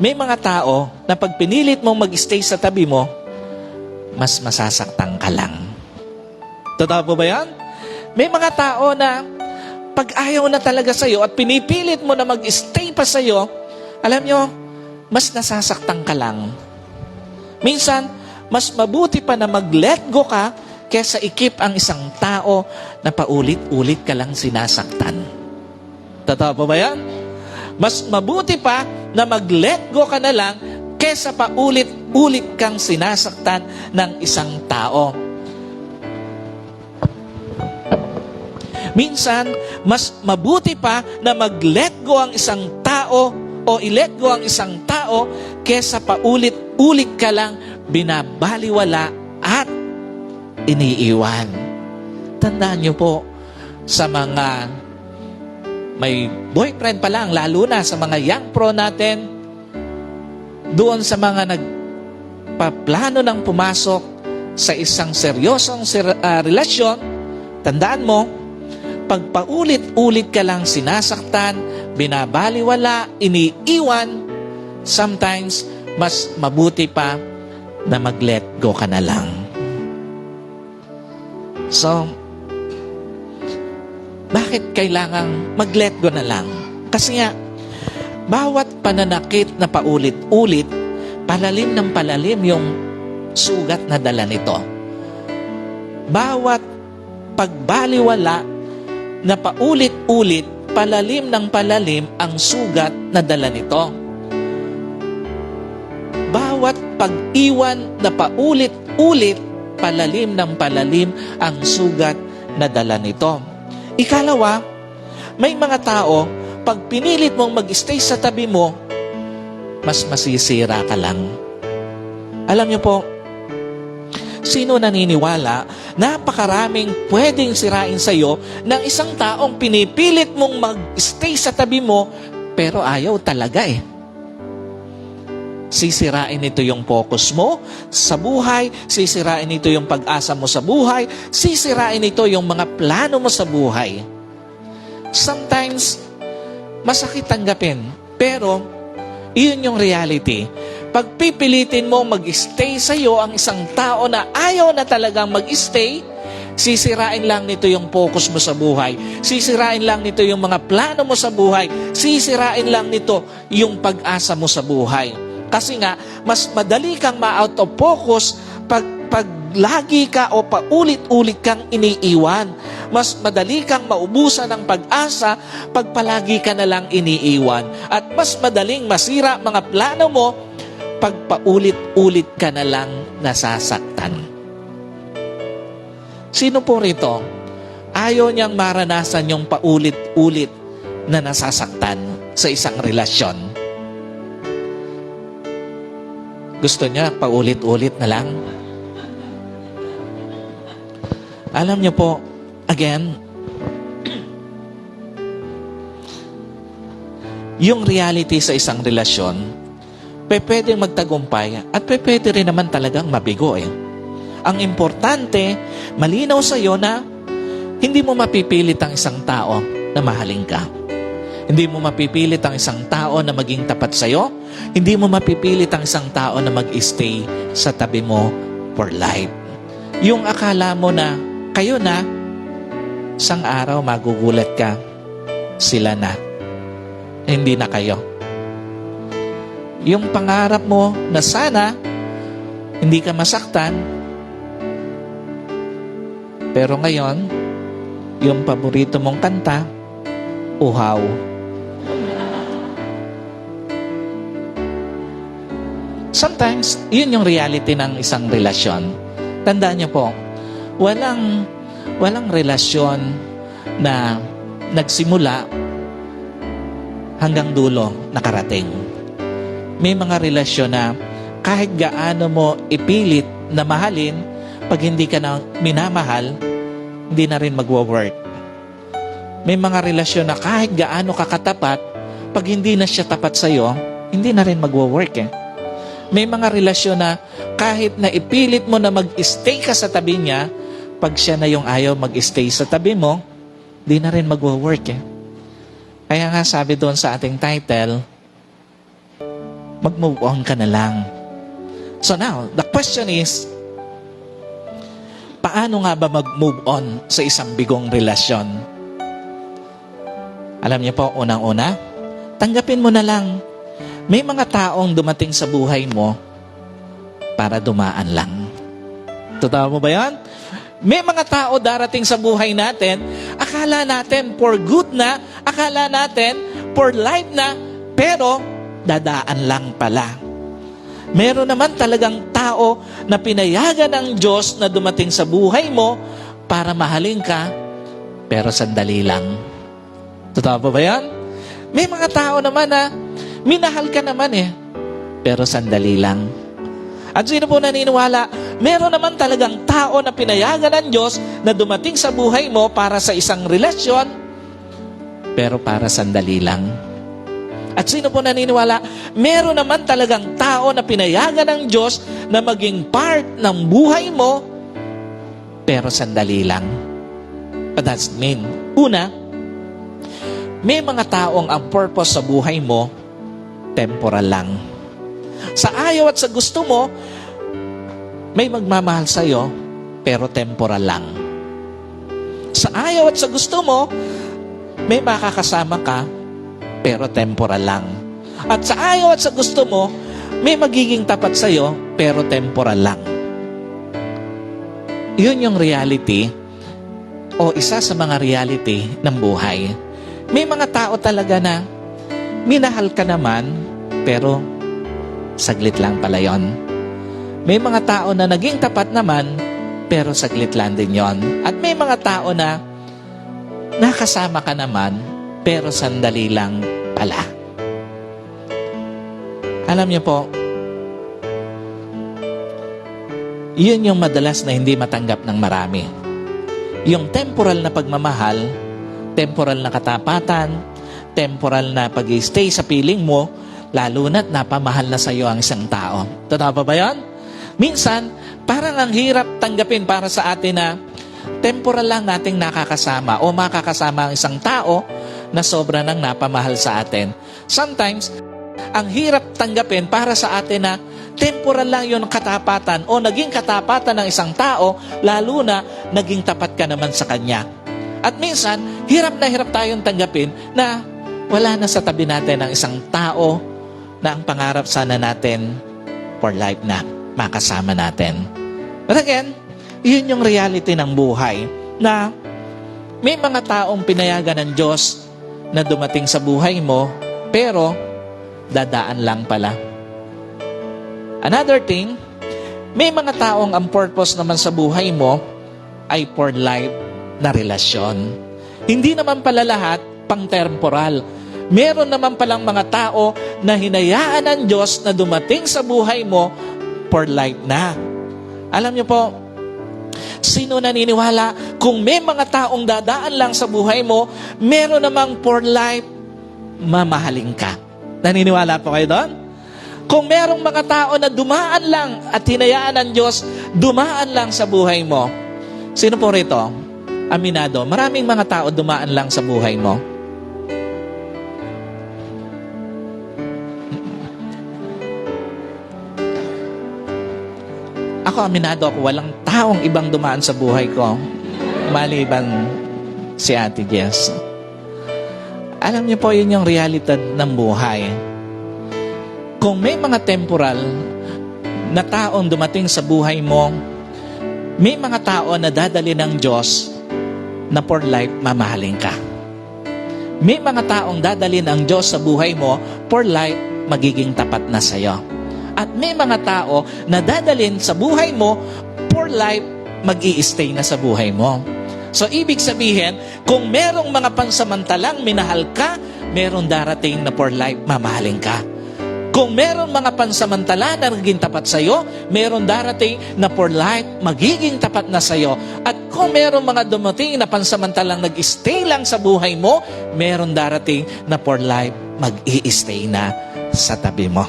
may mga tao na pag pinilit mong mag-stay sa tabi mo, mas masasaktan ka lang. Totoo po ba yan? May mga tao na pag ayaw na talaga sa'yo at pinipilit mo na mag-stay pa sa'yo, alam nyo, mas nasasaktan ka lang. Minsan, mas mabuti pa na mag-let go ka kesa ikip ang isang tao na paulit-ulit ka lang sinasaktan. Totoo po ba yan? Mas mabuti pa na mag-let go ka na lang kesa paulit-ulit kang sinasaktan ng isang tao. Minsan, mas mabuti pa na mag-let go ang isang tao o i-let go ang isang tao kesa paulit-ulit ka lang binabaliwala at iniiwan. Tandaan niyo po, sa mga may boyfriend pa lang, lalo na sa mga young pro natin, doon sa mga nagpaplano ng pumasok sa isang seryosong relasyon, tandaan mo, pag paulit-ulit ka lang sinasaktan, binabaliwala, iniiwan, sometimes mas mabuti pa na mag-let go ka na lang. So, bakit kailangang mag-let go na lang? Kasi nga, bawat pananakit na paulit-ulit, palalim ng palalim yung sugat na dala nito. Bawat pagbaliwala na paulit-ulit, palalim ng palalim ang sugat na dala nito. Bawat pag-iwan na paulit-ulit, palalim ng palalim ang sugat na dala nito. Ikalawa, may mga tao, pag pinilit mong mag-stay sa tabi mo, mas masisira ka lang. Alam niyo po, sino naniniwala, napakaraming pwedeng sirain sa'yo ng isang taong pinipilit mong mag-stay sa tabi mo, pero ayaw talaga eh. Sisirain nito yung focus mo sa buhay, sisirain nito yung pag-asa mo sa buhay, sisirain nito yung mga plano mo sa buhay. Sometimes, masakit tanggapin, pero iyon yung reality. Pag pipilitin mo mag-stay sa'yo ang isang tao na ayaw na talagang mag-stay, sisirain lang nito yung focus mo sa buhay. Sisirain lang nito yung mga plano mo sa buhay. Sisirain lang nito yung pag-asa mo sa buhay. Kasi nga, mas madali kang ma-out of focus pag lagi ka o paulit-ulit kang iniiwan. Mas madali kang maubusan ng pag-asa pag palagi ka na lang iniiwan. At mas madaling masira mga plano mo pag paulit-ulit ka na lang nasasaktan. Sino po rito ayaw niyang maranasan yung paulit-ulit na nasasaktan sa isang relasyon? Gusto niya paulit-ulit na lang? Alam niyo po, again, yung reality sa isang relasyon, pwedeng magtagumpay at pwede rin naman talagang mabigo eh. Ang importante, malinaw sa iyo na hindi mo mapipilit ang isang tao na mahalin ka. Hindi mo mapipilit ang isang tao na maging tapat sa iyo. Hindi mo mapipilit ang isang tao na mag-stay sa tabi mo for life. Yung akala mo na kayo na, isang araw magugulat ka, sila na. Hindi na kayo. Yung pangarap mo na sana hindi ka masaktan, pero ngayon, yung paborito mong kanta, uhaw. Sometimes, yun yung reality ng isang relasyon. Tandaan niyo po, walang relasyon na nagsimula hanggang dulo nakarating. May mga relasyon na kahit gaano mo ipilit na mahalin, pag hindi ka na minamahal, hindi na rin magwo-work. May mga relasyon na kahit gaano ka katapat, pag hindi na siya tapat sa'yo, hindi na rin magwo-work eh. May mga relasyon na kahit na ipilit mo na mag-stay ka sa tabi niya, pag siya na yung ayaw mag-stay sa tabi mo, di na rin magwo-work eh. Kaya nga sabi doon sa ating title, mag-move on ka na lang. So now, the question is, paano nga ba mag-move on sa isang bigong relasyon? Alam niyo po, unang-una, tanggapin mo na lang. May mga taong dumating sa buhay mo para dumaan lang. Totoo mo ba yan? May mga tao darating sa buhay natin, akala natin for good na, akala natin for life na, pero dadaan lang pala. Meron naman talagang tao na pinayagan ng Diyos na dumating sa buhay mo para mahalin ka, pero sandali lang. Totoo ba yan? May mga tao naman na minahal ka naman pero sandali lang. At sino po naniniwala? Meron naman talagang tao na pinayagan ng Diyos na dumating sa buhay mo para sa isang relasyon, pero para sandali lang. At sino po naniniwala? Meron naman talagang tao na pinayagan ng Diyos na maging part ng buhay mo, pero sandali lang. What does it mean? Una, may mga taong ang purpose sa buhay mo, temporal lang. Sa ayaw at sa gusto mo, may magmamahal sa'yo, pero temporal lang. Sa ayaw at sa gusto mo, may makakasama ka, pero temporal lang. At sa ayaw at sa gusto mo, may magiging tapat sa'yo, pero temporal lang. Yun yung reality, o isa sa mga reality ng buhay. May mga tao talaga na minahal ka naman, pero saglit lang pala yon. May mga tao na naging tapat naman, pero saglit lang din yon. At may mga tao na nakasama ka naman, pero sandali lang pala. Alam niyo po, yun yung madalas na hindi matanggap ng marami. Yung temporal na pagmamahal, temporal na katapatan, temporal na pag-stay sa piling mo, lalo na't napamahal na sa iyo ang isang tao. Totoo ba yan? Minsan, parang ang hirap tanggapin para sa atin na temporal lang nating nakakasama o makakasama ang isang tao na sobra nang napamahal sa atin. Sometimes, ang hirap tanggapin para sa atin na temporal lang yung katapatan o naging katapatan ng isang tao, lalo na naging tapat ka naman sa kanya. At minsan, hirap na hirap tayong tanggapin na wala na sa tabi natin ang isang tao na ang pangarap sana natin for life na makasama natin. But again, yun yung reality ng buhay na may mga taong pinayagan ng Diyos na dumating sa buhay mo, pero dadaan lang pala. Another thing, may mga taong ang purpose naman sa buhay mo ay for life na relasyon. Hindi naman pala lahat pang-temporal. Meron naman palang mga tao na hinayaan ng Diyos na dumating sa buhay mo for life na. Alam niyo po, sino naniniwala kung may mga taong dadaan lang sa buhay mo, meron namang for life, mamahalin ka. Naniniwala po kayo doon? Kung merong mga tao na dumaan lang at hinayaan ng Diyos, dumaan lang sa buhay mo. Sino po rito? Aminado, maraming mga tao dumaan lang sa buhay mo. Ako, aminado ako, walang taong ibang dumaan sa buhay ko, maliban si Ate Jess. Alam niyo po, yun yung realidad ng buhay. Kung may mga temporal na taong dumating sa buhay mo, may mga tao na dadali ng Diyos na for life mamahalin ka. May mga taong dadali ng Diyos sa buhay mo, for life magiging tapat na sa'yo. At may mga tao na dadalhin sa buhay mo, for life mag-i-stay na sa buhay mo. So, ibig sabihin, kung merong mga pansamantalang minahal ka, merong darating na for life mamahalin ka. Kung merong mga pansamantala na naging tapat sa'yo, merong darating na for life magiging tapat na sa'yo. At kung merong mga dumating na pansamantalang nag-stay lang sa buhay mo, merong darating na for life mag-i-stay na sa tabi mo.